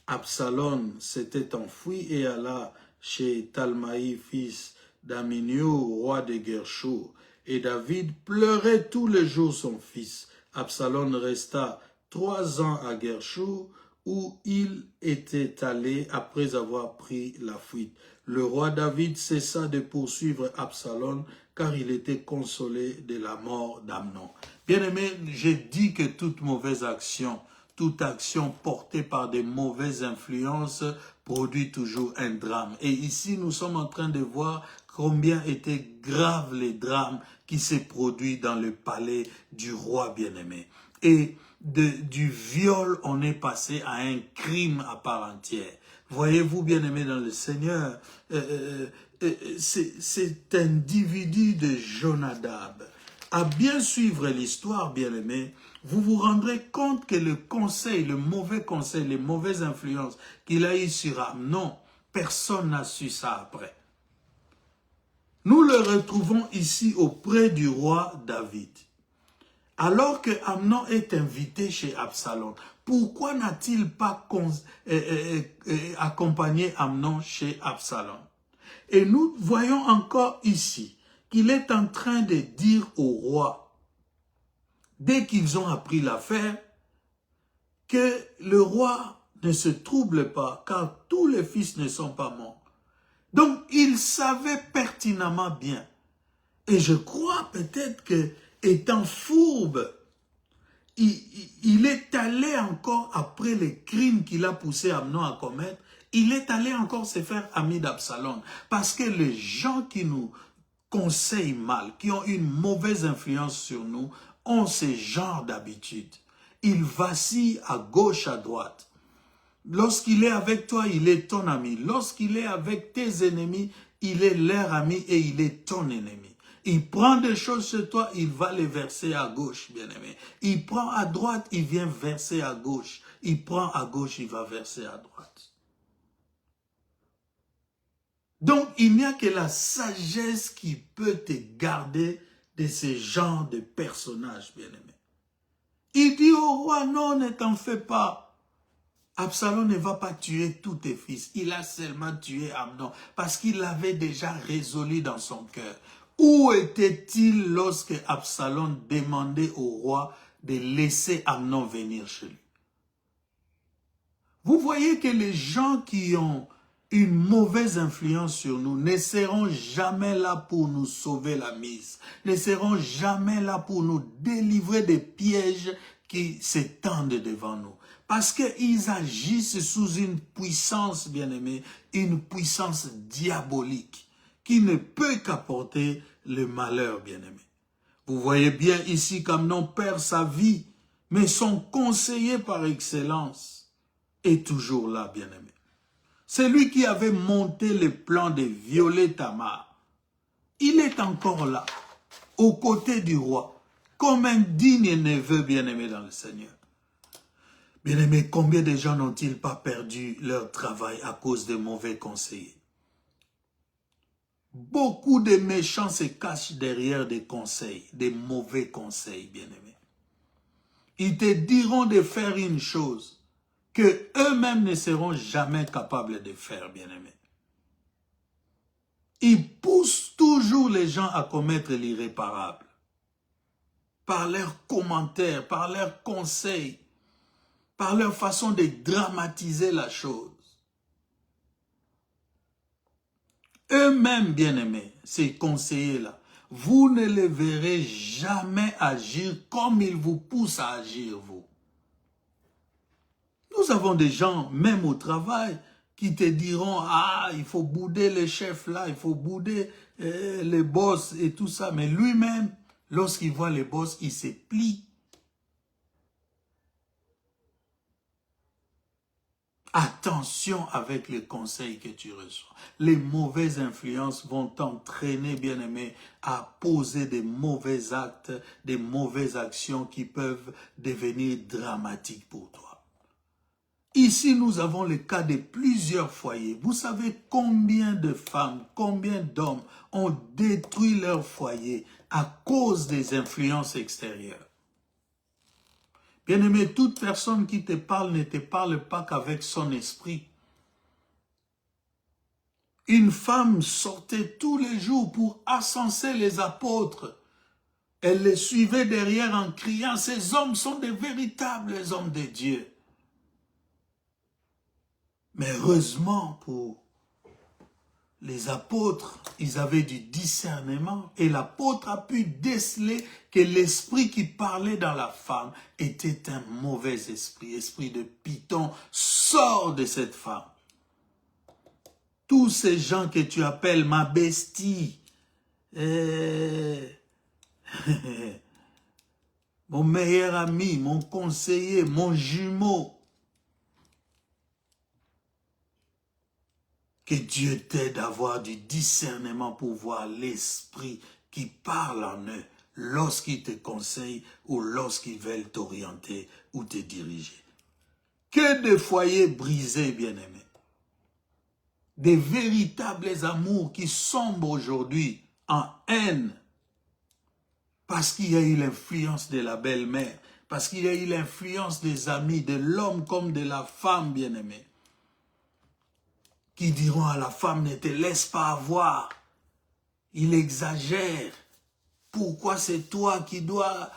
Absalom s'était enfui et alla chez Talmaï, fils d'Aminiou, roi de Guerchour. Et David pleurait tous les jours son fils. Absalom resta 3 ans à Guerchour, où il était allé après avoir pris la fuite. Le roi David cessa de poursuivre Absalom, car il était consolé de la mort d'Amnon. Bien-aimé, j'ai dit que toute mauvaise action, toute action portée par des mauvaises influences produit toujours un drame. Et ici, nous sommes en train de voir combien étaient graves les drames qui s'est produit dans le palais du roi bien-aimé. Et du viol, on est passé à un crime à part entière. Voyez-vous, bien-aimé dans le Seigneur, cet individu de Jonadab, à bien suivre l'histoire, bien-aimé, vous vous rendrez compte que le conseil, le mauvais conseil, les mauvaises influences qu'il a eues sur Amnon, personne n'a su ça après. Nous le retrouvons ici auprès du roi David. Alors que Amnon est invité chez Absalom, pourquoi n'a-t-il pas accompagné Amnon chez Absalom? Et nous voyons encore ici qu'il est en train de dire au roi, dès qu'ils ont appris l'affaire, que le roi ne se trouble pas, car tous les fils ne sont pas morts. Donc, il savait pertinemment bien. Et je crois peut-être que, étant fourbe, il est allé encore, après les crimes qu'il a poussé Amnon à commettre, il est allé encore se faire ami d'Absalom. Parce que les gens qui nous conseillent mal, qui ont une mauvaise influence sur nous, ont ce genre d'habitude. Ils vacillent à gauche, à droite. Lorsqu'il est avec toi, il est ton ami. Lorsqu'il est avec tes ennemis, il est leur ami et il est ton ennemi. Il prend des choses chez toi, il va les verser à gauche, bien-aimé. Il prend à droite, il vient verser à gauche. Il prend à gauche, il va verser à droite. Donc, il n'y a que la sagesse qui peut te garder de ce genre de personnages, bien-aimé. Il dit au roi, non, ne t'en fais pas. Absalom ne va pas tuer tous tes fils. Il a seulement tué Amnon parce qu'il l'avait déjà résolu dans son cœur. Où était-il lorsque Absalom demandait au roi de laisser Amnon venir chez lui? Vous voyez que les gens qui ont une mauvaise influence sur nous ne seront jamais là pour nous sauver la mise, ne seront jamais là pour nous délivrer des pièges qui s'étendent devant nous. Parce qu'ils agissent sous une puissance, bien-aimée, une puissance diabolique qui ne peut qu'apporter le malheur, bien-aimé. Vous voyez bien ici qu'Amnon perd sa vie, mais son conseiller par excellence est toujours là, bien-aimé. C'est lui qui avait monté le plan de violer Tamar. Il est encore là, aux côtés du roi, comme un digne neveu bien-aimé dans le Seigneur. Bien-aimé, combien de gens n'ont-ils pas perdu leur travail à cause de mauvais conseillers? Beaucoup de méchants se cachent derrière des conseils, des mauvais conseils, bien-aimé. Ils te diront de faire une chose que eux-mêmes ne seront jamais capables de faire, bien-aimé. Ils poussent toujours les gens à commettre l'irréparable. Par leurs commentaires, par leurs conseils, par leur façon de dramatiser la chose. Eux-mêmes, bien-aimés, ces conseillers-là, vous ne les verrez jamais agir comme ils vous poussent à agir, vous. Nous avons des gens, même au travail, qui te diront, ah, il faut bouder les chefs là, il faut bouder les boss et tout ça. Mais lui-même, lorsqu'il voit les boss, il se plie. Attention avec les conseils que tu reçois. Les mauvaises influences vont t'entraîner, bien-aimé, à poser des mauvais actes, des mauvaises actions qui peuvent devenir dramatiques pour toi. Ici, nous avons le cas de plusieurs foyers. Vous savez combien de femmes, combien d'hommes ont détruit leur foyer à cause des influences extérieures. Bien-aimé, toute personne qui te parle ne te parle pas qu'avec son esprit. Une femme sortait tous les jours pour ascenser les apôtres. Elle les suivait derrière en criant, ces hommes sont des véritables hommes de Dieu. Mais heureusement pour les apôtres, ils avaient du discernement et l'apôtre a pu déceler que l'esprit qui parlait dans la femme était un mauvais esprit, esprit de Python, sort de cette femme. Tous ces gens que tu appelles ma bestie, mon meilleur ami, mon conseiller, mon jumeau, que Dieu t'aide à avoir du discernement pour voir l'esprit qui parle en eux lorsqu'ils te conseillent ou lorsqu'ils veulent t'orienter ou te diriger. Que de foyers brisés, bien-aimés. Des véritables amours qui sombrent aujourd'hui en haine parce qu'il y a eu l'influence de la belle-mère, parce qu'il y a eu l'influence des amis, de l'homme comme de la femme, bien-aimée, qui diront à la femme, ne te laisse pas avoir. Il exagère. Pourquoi c'est toi qui dois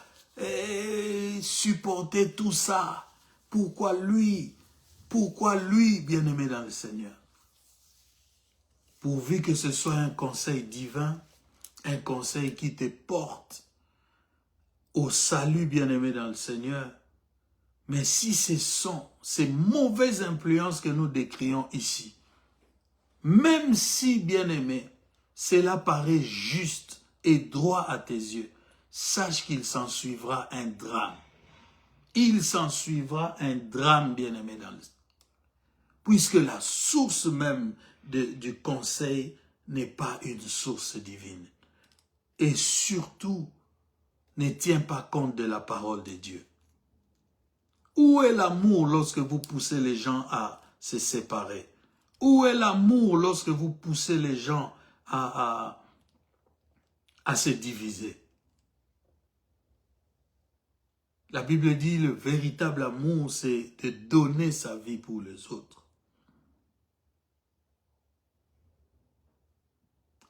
supporter tout ça? Pourquoi lui, bien-aimé dans le Seigneur? Pourvu que ce soit un conseil divin, un conseil qui te porte au salut, bien-aimé dans le Seigneur. Mais si ce sont ces mauvaises influences que nous décrions ici, même si, bien-aimé, cela paraît juste et droit à tes yeux, sache qu'il s'en suivra un drame. Il s'en suivra un drame, bien-aimé, dans le... puisque la source même du conseil n'est pas une source divine. Et surtout, ne tient pas compte de la parole de Dieu. Où est l'amour lorsque vous poussez les gens à se séparer? Où est l'amour lorsque vous poussez les gens à se diviser? La Bible dit le véritable amour, c'est de donner sa vie pour les autres.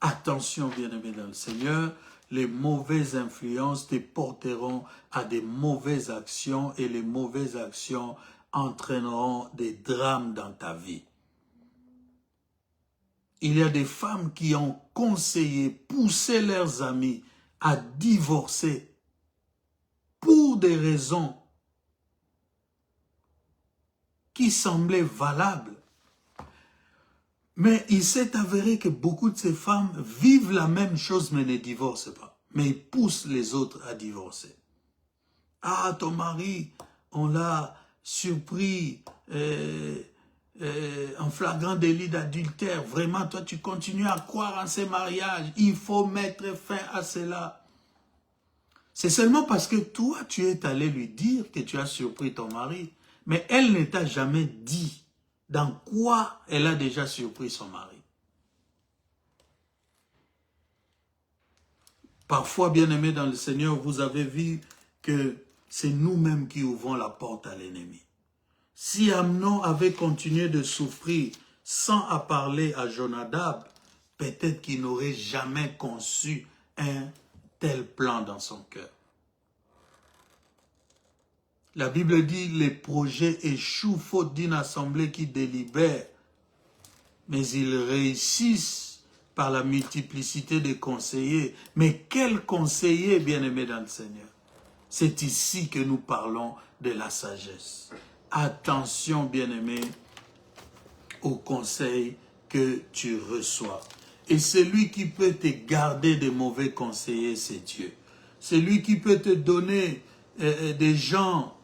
Attention, bien-aimé dans le Seigneur, les mauvaises influences te porteront à des mauvaises actions et les mauvaises actions entraîneront des drames dans ta vie. Il y a des femmes qui ont conseillé, poussé leurs amis à divorcer pour des raisons qui semblaient valables. Mais il s'est avéré que beaucoup de ces femmes vivent la même chose mais ne divorcent pas. Mais ils poussent les autres à divorcer. Ah, ton mari, on l'a surpris en flagrant délit d'adultère. Vraiment, toi, tu continues à croire en ces mariages. Il faut mettre fin à cela. C'est seulement parce que toi, tu es allé lui dire que tu as surpris ton mari. Mais elle ne t'a jamais dit dans quoi elle a déjà surpris son mari. Parfois, bien-aimés dans le Seigneur, vous avez vu que c'est nous-mêmes qui ouvrons la porte à l'ennemi. Si Amnon avait continué de souffrir sans en parler à Jonadab, peut-être qu'il n'aurait jamais conçu un tel plan dans son cœur. La Bible dit les projets échouent faute d'une assemblée qui délibère, mais ils réussissent par la multiplicité des conseillers. Mais quel conseiller, bien-aimé dans le Seigneur? C'est ici que nous parlons de la sagesse. Attention, bien-aimé, au conseil que tu reçois. Et celui qui peut te garder des mauvais conseillers, c'est Dieu. Celui qui peut te donner des gens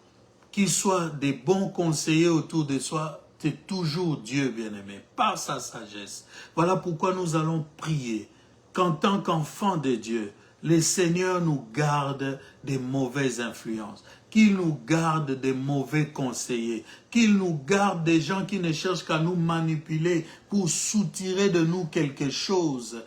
qui soient des bons conseillers autour de soi, c'est toujours Dieu, bien-aimé, par sa sagesse. Voilà pourquoi nous allons prier qu'en tant qu'enfants de Dieu, le Seigneur nous garde des mauvaises influences, qu'il nous garde des mauvais conseillers, qu'il nous garde des gens qui ne cherchent qu'à nous manipuler pour soutirer de nous quelque chose,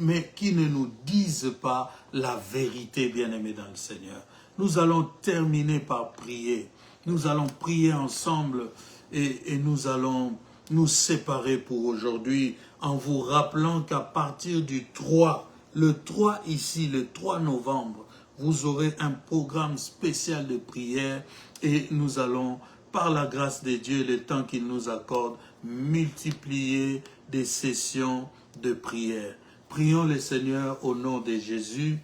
mais qui ne nous disent pas la vérité, bien-aimés dans le Seigneur. Nous allons terminer par prier. Nous allons prier ensemble et nous allons nous séparer pour aujourd'hui en vous rappelant qu'à partir du 3, le 3 ici, le 3 novembre, vous aurez un programme spécial de prière et nous allons, par la grâce de Dieu, le temps qu'il nous accorde, multiplier des sessions de prière. Prions le Seigneur au nom de Jésus.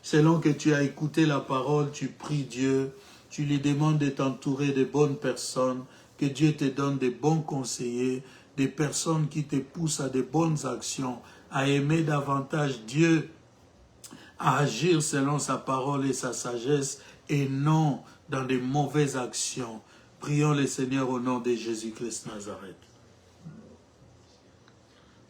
Selon que tu as écouté la parole, tu pries Dieu, tu lui demandes de t'entourer de bonnes personnes, que Dieu te donne des bons conseillers, des personnes qui te poussent à de bonnes actions, à aimer davantage Dieu, à agir selon sa parole et sa sagesse, et non dans des mauvaises actions. Prions le Seigneur au nom de Jésus-Christ Nazareth.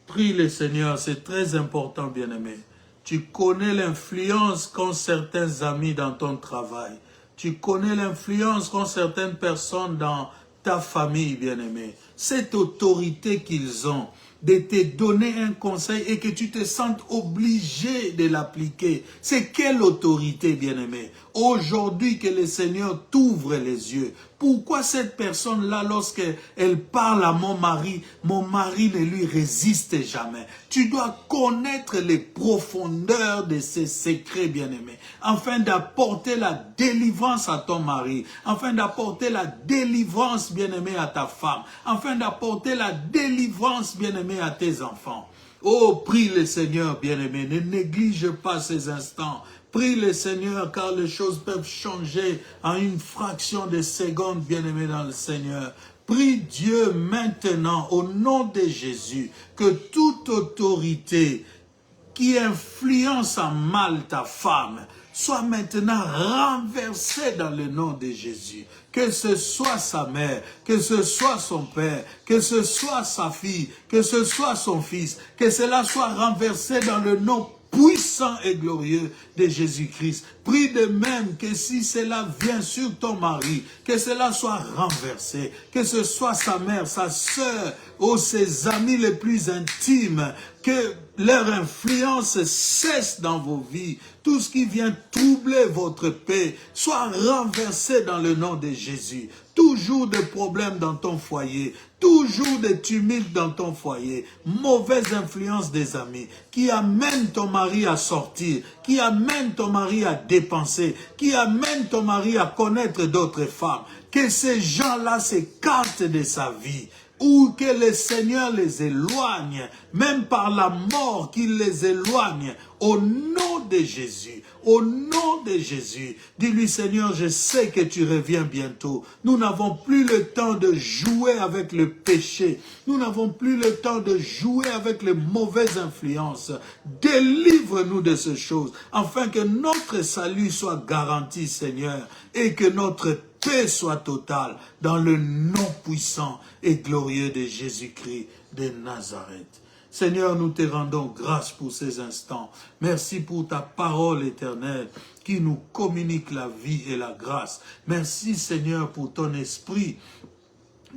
Prie le Seigneur, c'est très important, bien-aimé. Tu connais l'influence qu'ont certains amis dans ton travail. Tu connais l'influence qu'ont certaines personnes dans ta famille, bien-aimé. Cette autorité qu'ils ont de te donner un conseil et que tu te sentes obligé de l'appliquer. C'est quelle autorité, bien-aimé? Aujourd'hui que le Seigneur t'ouvre les yeux. Pourquoi cette personne-là, lorsqu'elle parle à mon mari ne lui résiste jamais? Tu dois connaître les profondeurs de ses secrets, bien-aimé, afin d'apporter la délivrance à ton mari, afin d'apporter la délivrance, bien-aimé, à ta femme, afin d'apporter la délivrance, bien-aimé, à tes enfants. Oh, prie le Seigneur, bien-aimé, ne néglige pas ces instants. Prie le Seigneur, car les choses peuvent changer en une fraction de seconde, bien-aimé dans le Seigneur. Prie Dieu maintenant, au nom de Jésus, que toute autorité qui influence en mal ta femme soit maintenant renversée dans le nom de Jésus. Que ce soit sa mère, que ce soit son père, que ce soit sa fille, que ce soit son fils, que cela soit renversé dans le nom puissant et glorieux de Jésus-Christ. Prie de même que si cela vient sur ton mari, que cela soit renversé, que ce soit sa mère, sa sœur ou ses amis les plus intimes, que leur influence cesse dans vos vies. Tout ce qui vient troubler votre paix soit renversé dans le nom de Jésus. Toujours des problèmes dans ton foyer, toujours des tumultes dans ton foyer, mauvaise influence des amis, qui amènent ton mari à sortir, qui amènent ton mari à dépenser, qui amènent ton mari à connaître d'autres femmes. Que ces gens-là s'écartent de sa vie, ou que le Seigneur les éloigne, même par la mort qu'il les éloigne, au nom de Jésus, au nom de Jésus. Dis-lui, Seigneur, je sais que tu reviens bientôt. Nous n'avons plus le temps de jouer avec le péché. Nous n'avons plus le temps de jouer avec les mauvaises influences. Délivre-nous de ces choses, afin que notre salut soit garanti, Seigneur, et que notre paix soit totale dans le nom puissant et glorieux de Jésus-Christ de Nazareth. Seigneur, nous te rendons grâce pour ces instants. Merci pour ta parole éternelle qui nous communique la vie et la grâce. Merci, Seigneur, pour ton esprit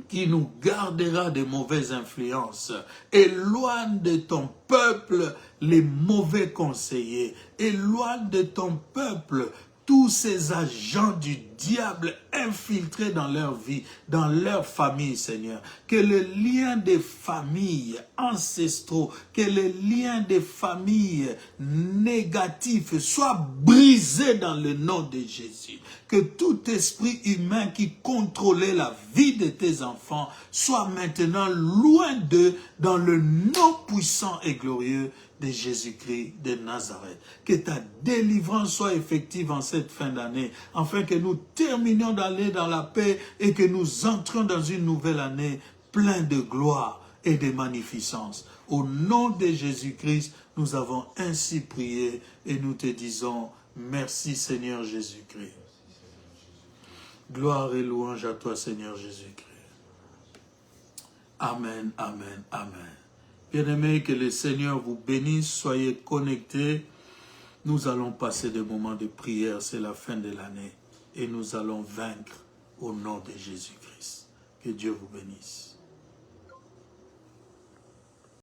qui nous gardera des mauvaises influences. Éloigne de ton peuple les mauvais conseillers. Éloigne de ton peuple tous ces agents du diable infiltrer dans leur vie, dans leur famille, Seigneur. Que le lien des familles ancestraux, que le lien des familles négatifs soit brisé dans le nom de Jésus. Que tout esprit humain qui contrôlait la vie de tes enfants soit maintenant loin d'eux dans le nom puissant et glorieux de Jésus-Christ de Nazareth. Que ta délivrance soit effective en cette fin d'année, afin que nous terminions d'année dans la paix et que nous entrions dans une nouvelle année pleine de gloire et de magnificence. Au nom de Jésus-Christ, nous avons ainsi prié et nous te disons merci Seigneur Jésus-Christ. Gloire et louange à toi Seigneur Jésus-Christ. Amen, amen, amen. Bien-aimés, que le Seigneur vous bénisse, soyez connectés. Nous allons passer des moments de prière, c'est la fin de l'année. Et nous allons vaincre au nom de Jésus-Christ. Que Dieu vous bénisse.